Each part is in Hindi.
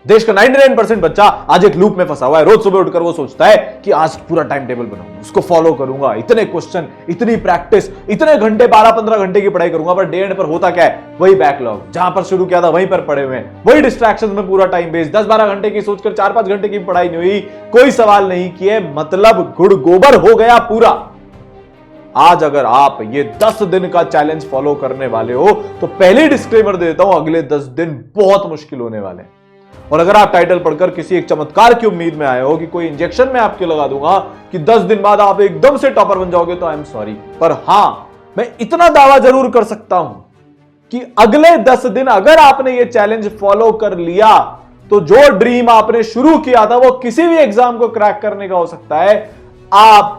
देश का 99% बच्चा आज एक लूप में फंसा हुआ है। रोज सुबह उठकर वो सोचता है कि आज पूरा टाइम टेबल बनाऊंगा, उसको फॉलो करूंगा, इतने क्वेश्चन, इतनी प्रैक्टिस, इतने घंटे, 12-15 घंटे की पढ़ाई करूंगा, पर डे एंड पर होता क्या है? वही बैकलॉग, जहां पर शुरू किया था वहीं पर पड़े हुए हैं, वही डिस्ट्रैक्शन में पूरा टाइम वेस्ट, 10-12 घंटे की सोचकर 4-5 घंटे की पढ़ाई नहीं हुई, कोई सवाल नहीं किए, मतलब गुड़ गोबर हो गया पूरा। आज अगर आप ये 10 दिन का चैलेंज फॉलो करने वाले हो तो पहले डिस्क्लेमर देता हूं, अगले 10 दिन बहुत मुश्किल होने वाले हैं। और अगर आप टाइटल पढ़कर किसी एक चमत्कार की उम्मीद में आए हो कि कोई इंजेक्शन में आपके लगा दूंगा कि 10 दिन बाद आप एकदम से टॉपर बन जाओगे, तो आई एम सॉरी, पर हां, मैं इतना दावा जरूर कर सकता हूं कि अगले 10 दिन अगर आपने ये चैलेंज फॉलो कर लिया तो जो ड्रीम आपने शुरू किया था वो किसी भी एग्जाम को क्रैक करने का हो सकता है। आप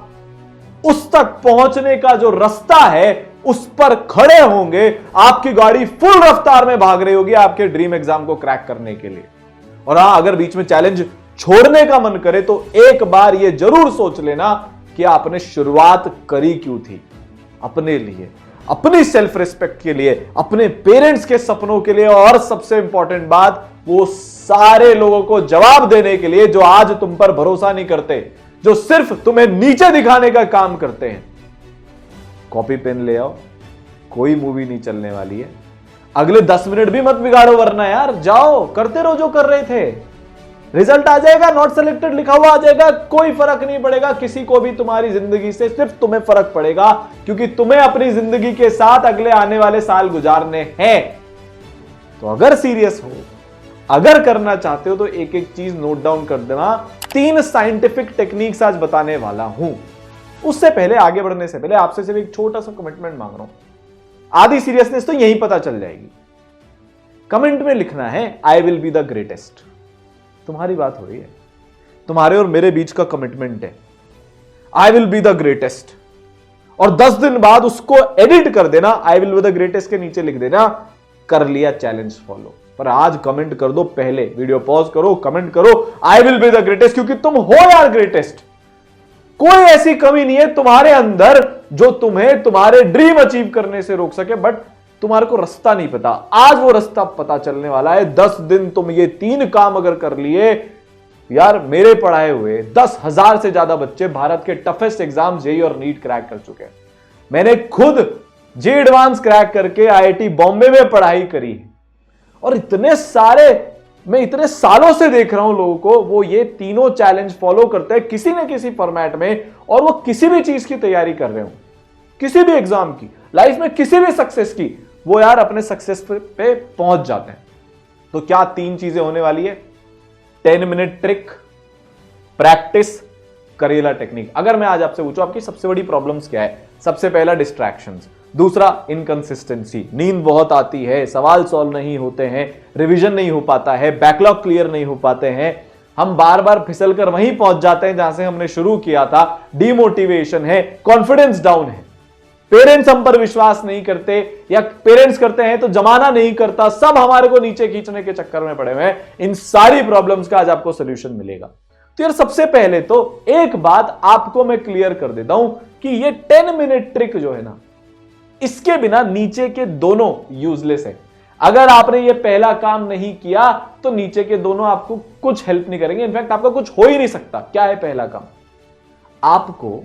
उस तक पहुंचने का जो रास्ता है उस पर खड़े होंगे, आपकी गाड़ी फुल रफ्तार में भाग रही होगी आपके ड्रीम एग्जाम को क्रैक करने के लिए। और हां, अगर बीच में चैलेंज छोड़ने का मन करे तो एक बार यह जरूर सोच लेना कि आपने शुरुआत करी क्यों थी। अपने लिए, अपनी सेल्फ रिस्पेक्ट के लिए, अपने पेरेंट्स के सपनों के लिए, और सबसे इंपॉर्टेंट बात, वो सारे लोगों को जवाब देने के लिए जो आज तुम पर भरोसा नहीं करते, जो सिर्फ तुम्हें नीचे दिखाने का काम करते हैं। कॉपी पेन ले आओ, कोई मूवी नहीं चलने वाली है। अगले 10 मिनट भी मत बिगाड़ो, वरना यार जाओ करते रहो जो कर रहे थे। रिजल्ट आ जाएगा, नॉट सेलेक्टेड लिखा हुआ आ जाएगा, कोई फर्क नहीं पड़ेगा किसी को भी तुम्हारी जिंदगी से, सिर्फ तुम्हें फर्क पड़ेगा क्योंकि तुम्हें अपनी जिंदगी के साथ अगले आने वाले साल गुजारने हैं। तो अगर सीरियस हो, अगर करना चाहते हो तो एक एक चीज नोट डाउन कर देना। 3 साइंटिफिक टेक्निक्स आज बताने वाला हूं। उससे पहले, आगे बढ़ने से पहले आपसे सिर्फ एक छोटा सा कमिटमेंट मांग रहा हूं। आधी सीरियसनेस तो यहीं पता चल जाएगी। कमेंट में लिखना है I will be the greatest. तुम्हारी बात हो रही है, तुम्हारे और मेरे बीच का कमिटमेंट है, I will be the greatest. और 10 दिन बाद उसको एडिट कर देना, I will be the greatest के नीचे लिख देना कर लिया चैलेंज फॉलो। पर आज कमेंट कर दो, पहले वीडियो पॉज करो, कमेंट करो I will be the greatest, क्योंकि तुम हो यार ग्रेटेस्ट। कोई ऐसी कमी नहीं है तुम्हारे अंदर जो तुम्हें तुम्हारे ड्रीम अचीव करने से रोक सके, बट तुम्हारे को रास्ता नहीं पता। आज वो रास्ता पता चलने वाला है। 10 दिन तुम ये 3 काम अगर कर लिए, यार मेरे पढ़ाए हुए 10,000 से ज्यादा बच्चे भारत के टफेस्ट एग्जाम जेईई और नीट क्रैक कर चुके हैं। मैंने खुद जे एडवांस क्रैक करके आईआईटी बॉम्बे में पढ़ाई करी है, और मैं इतने सालों से देख रहा हूं लोगों को, वो ये तीनों चैलेंज फॉलो करते हैं किसी न किसी फॉर्मेट में, और वो किसी भी चीज की तैयारी कर रहे हो, किसी भी एग्जाम की, लाइफ में किसी भी सक्सेस की, वो यार अपने सक्सेस पे पहुंच जाते हैं। तो क्या 3 चीजें होने वाली है? 10 मिनट ट्रिक, प्रैक्टिस, करेला टेक्निक। अगर मैं आज आपसे पूछूं आपकी सबसे बड़ी प्रॉब्लम्स क्या है? सबसे पहला डिस्ट्रैक्शंस, दूसरा इनकंसिस्टेंसी, नींद बहुत आती है, सवाल सॉल्व नहीं होते हैं, रिवीजन नहीं हो पाता है, बैकलॉग क्लियर नहीं हो पाते हैं, हम बार बार फिसल कर वहीं पहुंच जाते हैं जहां से हमने शुरू किया था, डिमोटिवेशन है, कॉन्फिडेंस डाउन है, पेरेंट्स हम पर विश्वास नहीं करते, या पेरेंट्स करते हैं तो जमाना नहीं करता, सब हमारे को नीचे खींचने के चक्कर में पड़े हुए हैं। इन सारी प्रॉब्लम्स का आज आपको सोल्यूशन मिलेगा। तो यार सबसे पहले तो एक बात आपको मैं क्लियर कर देता हूं कि ये 10 मिनट ट्रिक जो है ना, इसके बिना नीचे के दोनों यूजलेस है। अगर आपने ये पहला काम नहीं किया तो नीचे के दोनों आपको कुछ हेल्प नहीं करेंगे, इनफैक्ट आपका कुछ हो ही नहीं सकता। क्या है पहला काम? आपको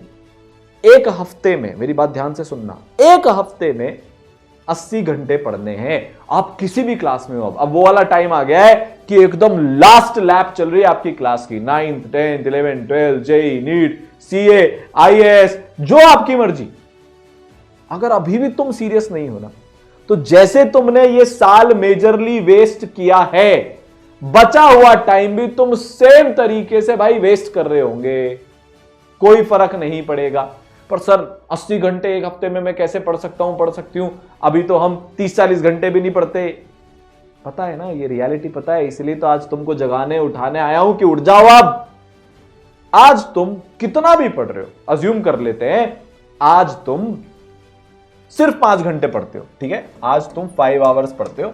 एक हफ्ते में, मेरी बात ध्यान से सुनना, एक हफ्ते में 80 घंटे पढ़ने हैं। आप किसी भी क्लास में हो, अब वो वाला टाइम आ गया है कि एकदम लास्ट लैप चल रही है आपकी क्लास की, 9th 10th 11th 12th JEE NEET CA IAS, जो आपकी मर्जी। अगर अभी भी तुम सीरियस नहीं हो ना, तो जैसे तुमने ये साल मेजरली वेस्ट किया है, बचा हुआ टाइम भी तुम सेम तरीके से भाई वेस्ट कर रहे होंगे, कोई फर्क नहीं पड़ेगा। पर सर 80 घंटे एक हफ्ते में मैं कैसे पढ़ सकता हूं, पढ़ सकती हूं? अभी तो हम 30-40 घंटे भी नहीं पढ़ते। पता है ना, ये रियलिटी पता है, इसलिए तो आज तुमको जगाने उठाने आया हूं कि उठ जाओ। अब आज तुम कितना भी पढ़ रहे हो, अज्यूम कर लेते हैं आज तुम सिर्फ 5 घंटे पढ़ते हो, ठीक है? आज तुम 5 आवर्स पढ़ते हो।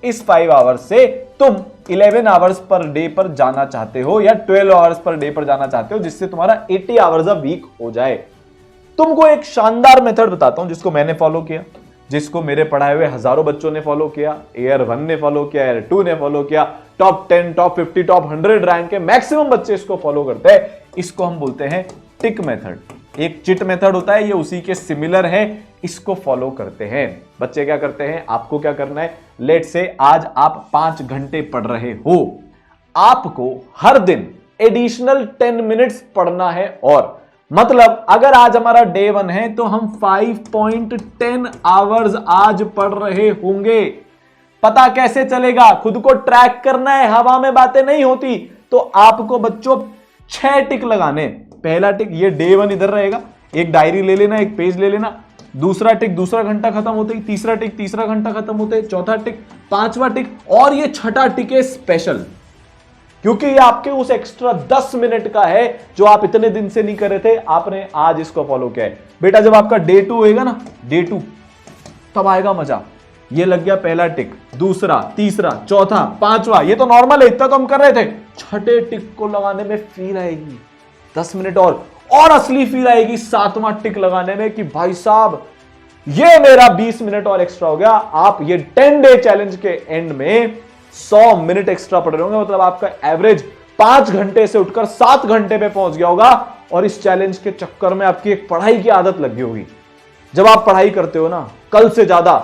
इस 5 आवर्स से तुम 11 आवर्स पर डे पर जाना चाहते हो, या 12 आवर्स पर डे पर जाना चाहते हो, जिससे तुम्हारा 80 आवर्स अ वीक हो जाए। तुमको एक शानदार मेथड बताता हूं जिसको मैंने फॉलो किया, जिसको मेरे पढ़ाए हुए हजारों बच्चों ने फॉलो किया, एयर 1 ने फॉलो किया, एयर 2 ने फॉलो किया, टॉप 10, टॉप 50, टॉप 100 रैंक के मैक्सिमम बच्चे इसको फॉलो करते हैं। इसको हम बोलते हैं टिक मेथड। एक चिट मेथड होता है, ये उसी के सिमिलर है, इसको फॉलो करते हैं। बच्चे क्या करते हैं, आपको क्या करना है, लेट से आज आप 5 घंटे पढ़ रहे हो, आपको हर दिन एडिशनल 10 मिनट्स पढ़ना है। और मतलब अगर आज हमारा डे 1 है तो हम 5.10 आवर्स आज पढ़ रहे होंगे। पता कैसे चलेगा, खुद को ट्रैक करना है, हवा में बातें नहीं होती। तो आपको बच्चों 6 टिक लगाने। पहला टिक, ये डे 1 इधर रहेगा, एक डायरी ले लेना, एक पेज ले लेना। दूसरा टिक, दूसरा घंटा खत्म होते ही। तीसरा टिक, तीसरा घंटा खत्म होते ही। चौथा टिक, पांचवा टिक, और ये छठा टिक है स्पेशल, क्योंकि ये आपके उस एक्स्ट्रा 10 मिनट का है जो आप इतने दिन से नहीं कर रहे थे, आपने आज इसको फॉलो किया है। बेटा जब आपका डे 2 होएगा ना, डे 2, तब आएगा मजा। ये लग गया पहला टिक, दूसरा, तीसरा, चौथा, पांचवा, ये तो नॉर्मल है, इतना तो हम कर रहे थे। छठे टिक को लगाने में फील आएगी 10 मिनट और असली फील आएगी 7वां टिक लगाने में कि भाई साहब ये मेरा 20 मिनट और एक्स्ट्रा हो गया। आप ये 10 डे चैलेंज के एंड में 100 मिनट एक्स्ट्रा पढ़ रहे होंगे, मतलब आपका एवरेज 5 घंटे से उठकर 7 घंटे पे पहुंच गया होगा। और इस चैलेंज के चक्कर में आपकी एक पढ़ाई की आदत लगी होगी। जब आप पढ़ाई करते हो ना कल से ज्यादा,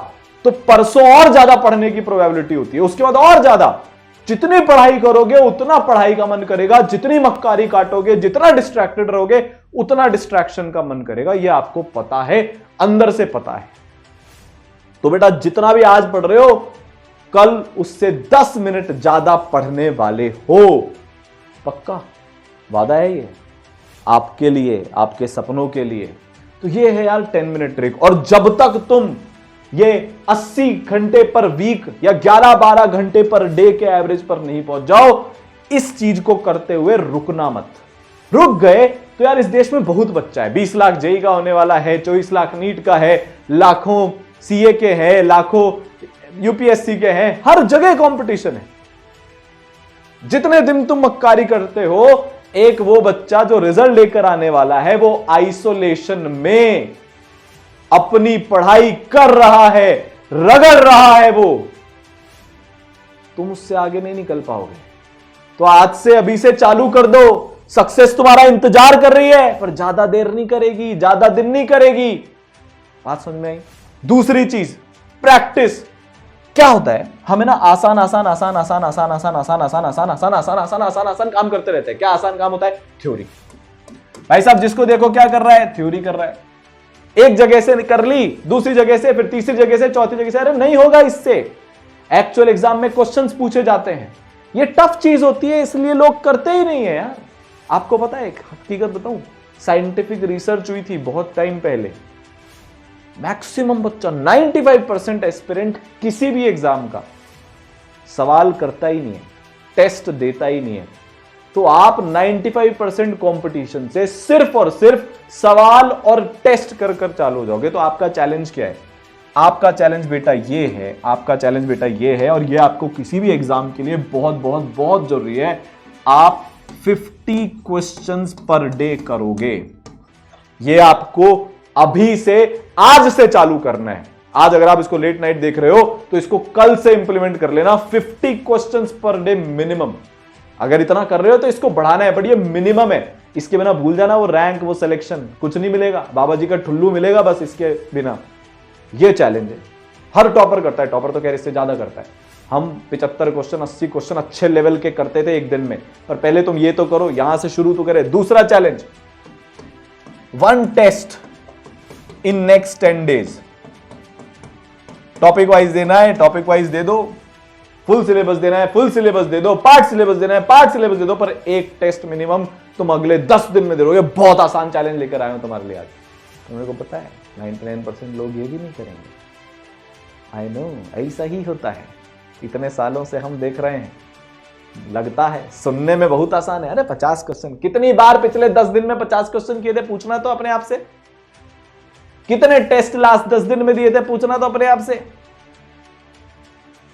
तो परसों और ज्यादा पढ़ने की प्रोबेबिलिटी होती है, उसके बाद और ज्यादा। जितनी पढ़ाई करोगे उतना पढ़ाई का मन करेगा, जितनी मक्कारी काटोगे, जितना डिस्ट्रैक्टेड रहोगे उतना डिस्ट्रैक्शन का मन करेगा। यह आपको पता है, अंदर से पता है। तो बेटा जितना भी आज पढ़ रहे हो, कल उससे 10 मिनट ज्यादा पढ़ने वाले हो, पक्का वादा है ये आपके लिए, आपके सपनों के लिए। तो ये है यार 10 मिनट ट्रिक। और जब तक तुम ये 80 घंटे पर वीक या 11-12 घंटे पर डे के एवरेज पर नहीं पहुंच जाओ, इस चीज को करते हुए रुकना मत। रुक गए तो यार इस देश में बहुत बच्चा है। 20 लाख जेई का होने वाला है, 24 लाख नीट का है, लाखों सीए के हैं, लाखों यूपीएससी के हैं, हर जगह कंपटीशन है। जितने दिन तुम मक्कारी करते हो, एक वो बच्चा जो रिजल्ट लेकर आने वाला है वो आइसोलेशन में अपनी पढ़ाई कर रहा है, रगड़ रहा है, वो तुम उससे आगे नहीं निकल पाओगे। तो आज से अभी से चालू कर दो। सक्सेस तुम्हारा इंतजार कर रही है, पर ज्यादा देर नहीं करेगी, ज्यादा दिन नहीं करेगी। बात समझ में आई? दूसरी चीज प्रैक्टिस। क्या होता है, हमें ना आसान आसान आसान आसान आसान आसान आसान आसान आसान आसान आसान आसान आसान आसान काम करते रहते हैं। क्या आसान काम होता है? थ्योरी। भाई साहब जिसको देखो क्या कर रहा है, थ्योरी कर रहा है। एक जगह से कर ली, दूसरी जगह से, फिर तीसरी जगह से, चौथी जगह से। अरे नहीं होगा इससे। एक्चुअल एग्जाम में क्वेश्चंस पूछे जाते हैं, ये टफ चीज होती है, इसलिए लोग करते ही नहीं है यार। आपको पता है, एक हकीकत बताऊं, साइंटिफिक रिसर्च हुई थी बहुत टाइम पहले। मैक्सिमम बच्चा 95% एस्पिरेंट किसी भी एग्जाम का सवाल करता ही नहीं है, टेस्ट देता ही नहीं है। तो आप 95% कंपटीशन से सिर्फ और सिर्फ सवाल और टेस्ट कर कर चालू हो जाओगे। तो आपका चैलेंज क्या है? आपका चैलेंज बेटा ये है, आपका चैलेंज बेटा ये है, और ये आपको किसी भी एग्जाम के लिए बहुत बहुत बहुत जरूरी है। आप 50 क्वेश्चंस पर डे करोगे। ये आपको अभी से, आज से चालू करना है। आज अगर आप इसको लेट नाइट देख रहे हो तो इसको कल से इंप्लीमेंट कर लेना। 50 क्वेश्चंस पर डे मिनिमम। अगर इतना कर रहे हो तो इसको बढ़ाना है, बट ये मिनिमम है। इसके बिना भूल जाना वो रैंक, वो सिलेक्शन कुछ नहीं मिलेगा। बाबा जी का ठुल्लू मिलेगा बस, इसके बिना। ये चैलेंज है, हर टॉपर करता है। टॉपर तो खैर इससे ज्यादा करता है। हम 75 क्वेश्चन, 80 क्वेश्चन अच्छे लेवल के करते थे एक दिन में। पर पहले तुम ये तो करो, यहां से शुरू तो करें। दूसरा challenge, 1 test in next 10 days. Topic wise देना है, टॉपिक वाइज दे दो। फुल सिलेबस देना है, फुल सिलेबस दे दो। पार्ट सिलेबस देना है, पार्ट सिलेबस दे दो। पर एक टेस्ट मिनिमम तुम अगले 10 दिन में दे दोगे। बहुत आसान चैलेंज लेकर आए हो तुम्हारे लिए आज। तुम्हें को पता है 99% लोग ये भी नहीं करेंगे। आई नो, ऐसा ही होता है। इतने सालों से हम देख रहे हैं। लगता है सुनने में बहुत आसान है। अरे 50 क्वेश्चन, कितनी बार पिछले 10 दिन में 50 क्वेश्चन किए थे? पूछना तो अपने आप से। कितने टेस्ट लास्ट 10 दिन में दिए थे? पूछना तो अपने आप से।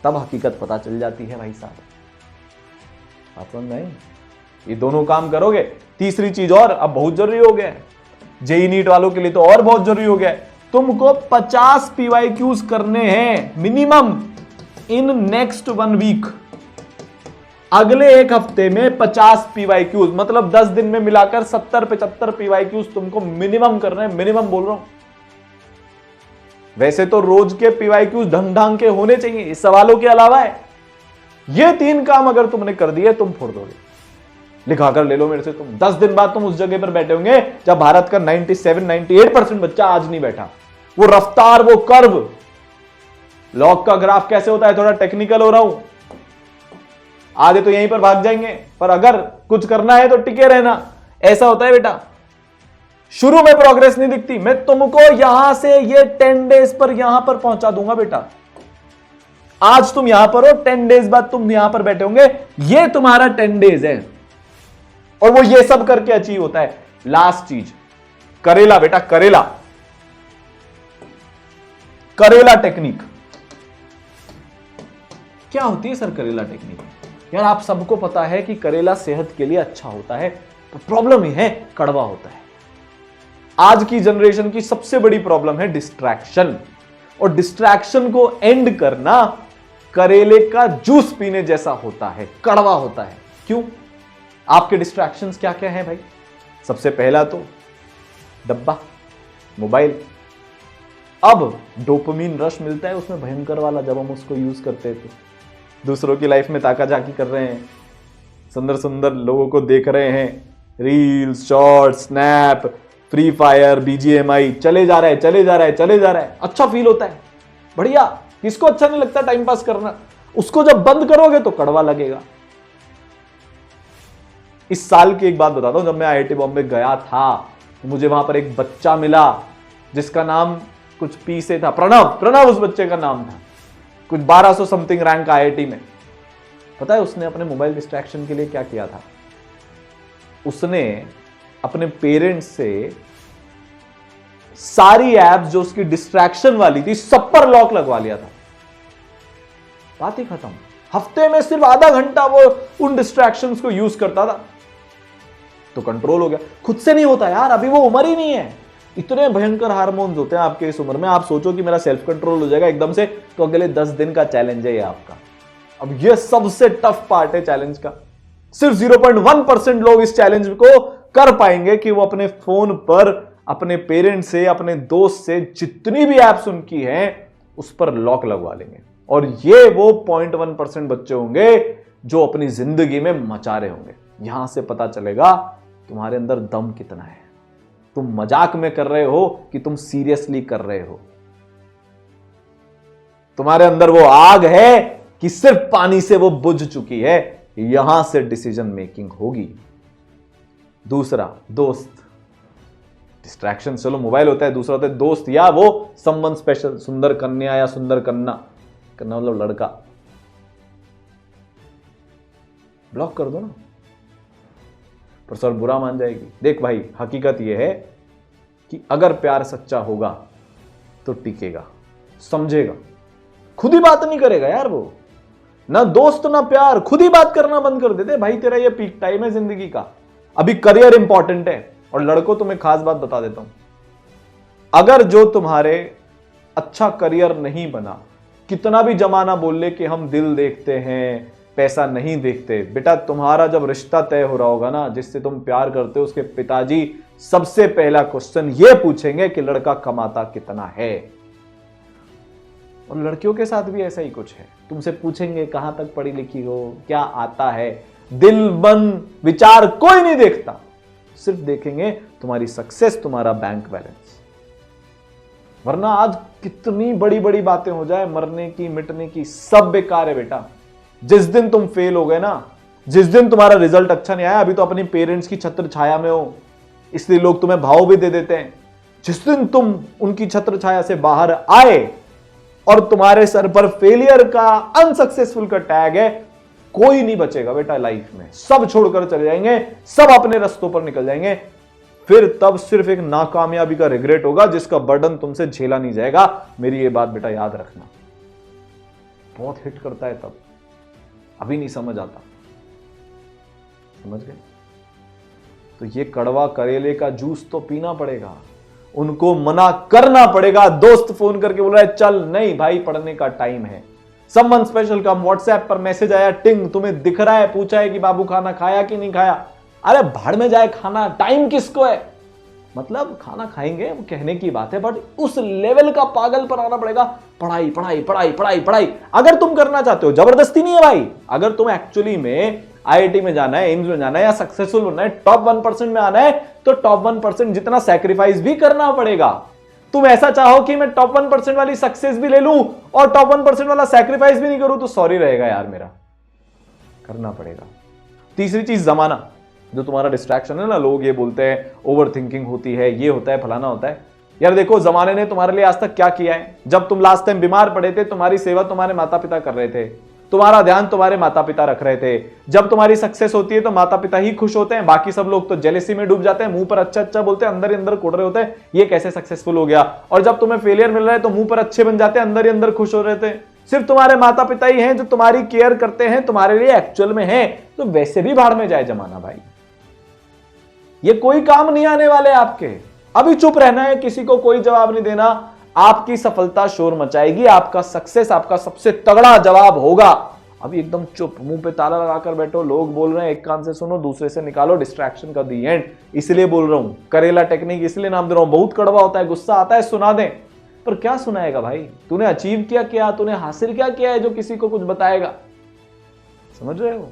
तब हकीकत पता चल जाती है भाई साहब। आप समझ नहीं? ये दोनों काम करोगे। तीसरी चीज और अब बहुत जरूरी हो गया है, जेई नीट वालों के लिए तो और बहुत जरूरी हो गया है। तुमको 50 PYQs करने हैं मिनिमम इन नेक्स्ट 1 वीक। अगले एक हफ्ते में 50 पीवाईक्यूज, मतलब 10 दिन में मिलाकर 70-75 पीवाईक्यूज तुमको मिनिमम करना है, मिनिमम बोल रहा हूं। वैसे तो रोज के पीवाईक्यूज ढंग ढंग के होने चाहिए, इस सवालों के अलावा है। ये 3 काम अगर तुमने कर दिए तुम फोड़ दोगे। लिखा कर ले लो मेरे से, तुम 10 दिन बाद तुम उस जगह पर बैठे होंगे जब भारत का 97-98% बच्चा आज नहीं बैठा। वो रफ्तार, वो कर्व, लॉग का ग्राफ कैसे होता है, थोड़ा टेक्निकल हो रहा हूं, आधे तो यहीं पर भाग जाएंगे, पर अगर कुछ करना है तो टिके रहना। ऐसा होता है बेटा, शुरू में प्रोग्रेस नहीं दिखती, मैं तुमको यहां से ये 10 डेज पर यहां पर पहुंचा दूंगा बेटा। आज तुम यहां पर हो, 10 डेज बाद तुम यहां पर बैठे होंगे, ये तुम्हारा 10 डेज है, और वो ये सब करके अचीव होता है। लास्ट चीज, करेला बेटा, करेला, करेला टेक्निक। क्या होती है सर करेला टेक्निक? यार आप सबको पता है कि करेला सेहत के लिए अच्छा होता है, तो प्रॉब्लम यह है कड़वा होता है। आज की जनरेशन की सबसे बड़ी प्रॉब्लम है डिस्ट्रैक्शन, और डिस्ट्रैक्शन को एंड करना करेले का जूस पीने जैसा होता है, कड़वा होता है। क्यों? आपके डिस्ट्रैक्शंस क्या क्या हैं भाई? सबसे पहला तो डब्बा, मोबाइल। अब डोपामिन रश मिलता है उसमें भयंकर वाला, जब हम उसको यूज करते हैं तो दूसरों की लाइफ में ताका झाकी कर रहे हैं, सुंदर सुंदर लोगों को देख रहे हैं, reels, shorts, snap, free fire, BGMI, चले जा रहा है, चले जा रहा है, चले जा रहा है। अच्छा फील होता है, बढ़िया। किसको अच्छा नहीं लगता टाइम पास करना? उसको जब बंद करोगे तो कड़वा लगेगा। इस साल की एक बात बताता हूं, जब मैं आईआईटी बॉम्बे गया था तो मुझे वहां पर एक बच्चा मिला जिसका नाम कुछ पी से था, प्रणव उस बच्चे का नाम था, कुछ 1200 समथिंग रैंक आईआईटी में। पता है उसने अपने मोबाइल डिस्ट्रैक्शन के लिए क्या किया था? उसने अपने पेरेंट्स से सारी एप्स जो उसकी डिस्ट्रैक्शन वाली थी सब पर लॉक लगवा लिया था। बात ही खत्म। हफ्ते में सिर्फ आधा घंटा वो उन डिस्ट्रैक्शंस को यूज करता था तो कंट्रोल हो गया। खुद से नहीं होता यार, अभी वो उम्र ही नहीं है। इतने भयंकर हार्मोन्स होते हैं आपके इस उम्र में। आप सोचो कि मेरा सेल्फ कंट्रोल हो जाएगा एकदम से, तो अगले 10 दिन का चैलेंज है ये आपका। अब ये सबसे टफ पार्ट है चैलेंज का। सिर्फ 0.1% लोग इस चैलेंज को कर पाएंगे कि वो अपने फोन पर अपने पेरेंट्स से, अपने दोस्त से जितनी भी एप्स उनकी हैं उस पर लॉक लगवा लेंगे। और ये वो 0.1% बच्चे होंगे जो अपनी जिंदगी में मचा रहे होंगे। यहां से पता चलेगा तुम्हारे अंदर दम कितना है, तुम मजाक में कर रहे हो कि तुम सीरियसली कर रहे हो। तुम्हारे अंदर वो आग है कि सिर्फ पानी से वो बुझ चुकी है। यहां से डिसीजन मेकिंग होगी। दूसरा, दोस्त। डिस्ट्रैक्शन चलो मोबाइल होता है, दूसरा होता है दोस्त या वो समवन स्पेशल, सुंदर कन्या या सुंदर कन्ना, कन्ना मतलब लड़का। ब्लॉक कर दो ना, पर सर बुरा मान जाएगी। देख भाई, हकीकत यह है कि अगर प्यार सच्चा होगा तो टिकेगा, समझेगा, खुद ही बात नहीं करेगा यार। वो ना दोस्त ना प्यार, खुद ही बात करना बंद कर देते। भाई तेरा ये पीक टाइम है जिंदगी का, अभी करियर इंपॉर्टेंट है। और लड़कों, तुम्हें खास बात बता देता हूं, अगर जो तुम्हारे अच्छा करियर नहीं बना, कितना भी जमाना बोल ले कि हम दिल देखते हैं पैसा नहीं देखते, बेटा तुम्हारा जब रिश्ता तय हो रहा होगा ना, जिससे तुम प्यार करते हो, उसके पिताजी सबसे पहला क्वेश्चन ये पूछेंगे कि लड़का कमाता कितना है। और लड़कियों के साथ भी ऐसा ही कुछ है। तुमसे पूछेंगे कहां तक पढ़ी लिखी हो, क्या आता है। दिल मन विचार कोई नहीं देखता, सिर्फ देखेंगे तुम्हारी सक्सेस, तुम्हारा बैंक बैलेंस। वरना आज कितनी बड़ी बड़ी बातें हो जाए, मरने की मिटने की, सब बेकार है बेटा। जिस दिन तुम फेल हो गए ना, जिस दिन तुम्हारा रिजल्ट अच्छा नहीं आया, अभी तो अपनी पेरेंट्स की छत्र छाया में हो इसलिए लोग तुम्हें भाव भी दे देते हैं। जिस दिन तुम उनकी छत्र छाया से बाहर आए और तुम्हारे सर पर फेलियर का, अनसक्सेसफुल का टैग है, कोई नहीं बचेगा बेटा लाइफ में। सब छोड़कर चले जाएंगे, सब अपने रास्तों पर निकल जाएंगे। फिर तब सिर्फ एक नाकामयाबी का रिग्रेट होगा जिसका बर्डन तुमसे झेला नहीं जाएगा। मेरी ये बात बेटा याद रखना, बहुत हिट करता है तब, अभी नहीं समझ आता। समझ गए? तो ये कड़वा करेले का जूस तो पीना पड़ेगा, उनको मना करना पड़ेगा। दोस्त फोन करके बोल रहा है चल, नहीं भाई पढ़ने का टाइम है, समवन स्पेशल कम, व्हाट्सएप पर मैसेज आया टिंग, तुम्हें दिख रहा है, पूछा है कि बाबू खाना खाया कि नहीं खाया। अरे भाड़ में जाए खाना, टाइम किसको है। मतलब खाना खाएंगे वो कहने की बात है, बट उस लेवल का पागल पर आना पड़ेगा। पढ़ाई पढ़ाई पढ़ाई पढ़ाई पढ़ाई अगर तुम करना चाहते हो, जबरदस्ती नहीं है भाई। अगर तुम एक्चुअली में आईआईटी में जाना है, एम्स में जाना है या सक्सेसफुल होना है, टॉप 1% में आना है, तो टॉप 1% जितना सैक्रिफाइस भी करना पड़ेगा। तुम ऐसा चाहो कि मैं टॉप 1% वाली सक्सेस भी ले लूं और टॉप 1% वाला सैक्रिफाइस भी नहीं करूं, तो सॉरी रहेगा यार, मेरा करना पड़ेगा। तीसरी चीज जमाना, जो तुम्हारा डिस्ट्रैक्शन है ना, लोग ये बोलते हैं ओवर थिंकिंग होती है, ये होता है, फलाना होता है। यार देखो, जमाने ने तुम्हारे लिए आज तक क्या किया है। जब तुम लास्ट टाइम बीमार पड़े थे, तुम्हारी सेवा तुम्हारे माता पिता कर रहे थे, तुम्हारा ध्यान तुम्हारे माता पिता रख रहे थे। जब तुम्हारी सक्सेस होती है तो माता पिता ही खुश होते हैं, बाकी सब लोग तो जेलेसी में डूब जाते हैं, मुंह पर अच्छा अच्छा बोलते हैं, अंदर ही अंदर कोड़ रहे होते हैं ये कैसे सक्सेसफुल हो गया। और जब तुम्हें फेलियर मिल रहा है तो मुंह पर अच्छे बन जाते हैं, अंदर ही अंदर खुश हो रहे थे। सिर्फ तुम्हारे माता पिता ही हैं जो तुम्हारी केयर करते हैं, तुम्हारे लिए एक्चुअल में है। तो वैसे भी भाड़ में जाए जमाना भाई, ये कोई काम नहीं आने वाले आपके। अभी चुप रहना है, किसी को कोई जवाब नहीं देना। आपकी सफलता शोर मचाएगी, आपका सक्सेस आपका सबसे तगड़ा जवाब होगा। अभी एकदम चुप, मुंह पे ताला लगाकर बैठो। लोग बोल रहे हैं, एक कान से सुनो दूसरे से निकालो, डिस्ट्रैक्शन का दी एंड। इसलिए बोल रहा हूं, करेला टेक्निक इसलिए नाम दे रहा हूं। बहुत कड़वा होता है, गुस्सा आता है, सुना दें, पर क्या सुनाएगा भाई। तूने अचीव किया, तूने हासिल क्या किया है जो किसी को कुछ बताएगा। समझ रहे हो,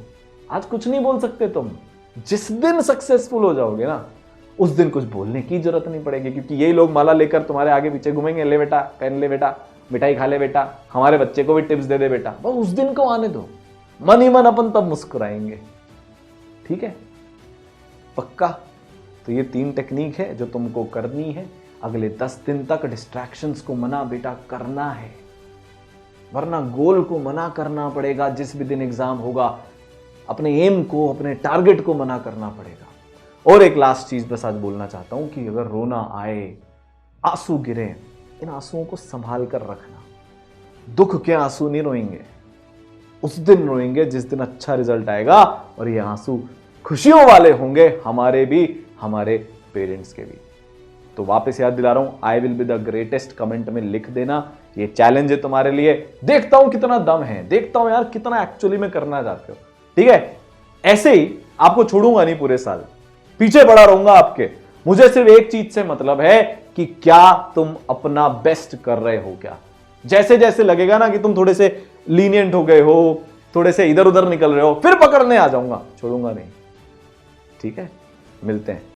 आज कुछ नहीं बोल सकते तुम। जिस दिन सक्सेसफुल हो जाओगे ना, उस दिन कुछ बोलने की जरूरत नहीं पड़ेगी, क्योंकि यही लोग माला लेकर तुम्हारे आगे पीछे घूमेंगे। ले बेटा पेन, ले बेटा मिठाई खा ले बेटा, हमारे बच्चे को भी टिप्स दे दे बेटा। बस उस दिन को आने दो, मन ही मन अपन तब मुस्कुराएंगे। ठीक है, पक्का। तो ये 3 टेक्निक है जो तुमको करनी है। अगले 10 दिन तक डिस्ट्रैक्शंस को मना बेटा करना है, वरना गोल को मना करना पड़ेगा। जिस भी दिन एग्जाम होगा, अपने एम को, अपने टारगेट को मना करना पड़ेगा। और एक लास्ट चीज बस आज बोलना चाहता हूं कि अगर रोना आए, आंसू गिरे, इन आंसुओं को संभाल कर रखना। दुख के आंसू नहीं रोएंगे, उस दिन रोएंगे जिस दिन अच्छा रिजल्ट आएगा, और ये आंसू खुशियों वाले होंगे, हमारे भी, हमारे पेरेंट्स के भी। तो वापस याद दिला रहा हूं, I will be the greatest comment में लिख देना। ये चैलेंज है तुम्हारे लिए। देखता हूं कितना दम है, देखता हूं यार कितना एक्चुअली में करना चाहते हो। ठीक है, ऐसे ही आपको छोड़ूंगा नहीं, पूरे साल पीछे पड़ा रहूंगा आपके। मुझे सिर्फ एक चीज से मतलब है कि क्या तुम अपना बेस्ट कर रहे हो। क्या जैसे जैसे लगेगा ना कि तुम थोड़े से लीनियंट हो गए हो, थोड़े से इधर उधर निकल रहे हो, फिर पकड़ने आ जाऊंगा, छोड़ूंगा नहीं। ठीक है, मिलते हैं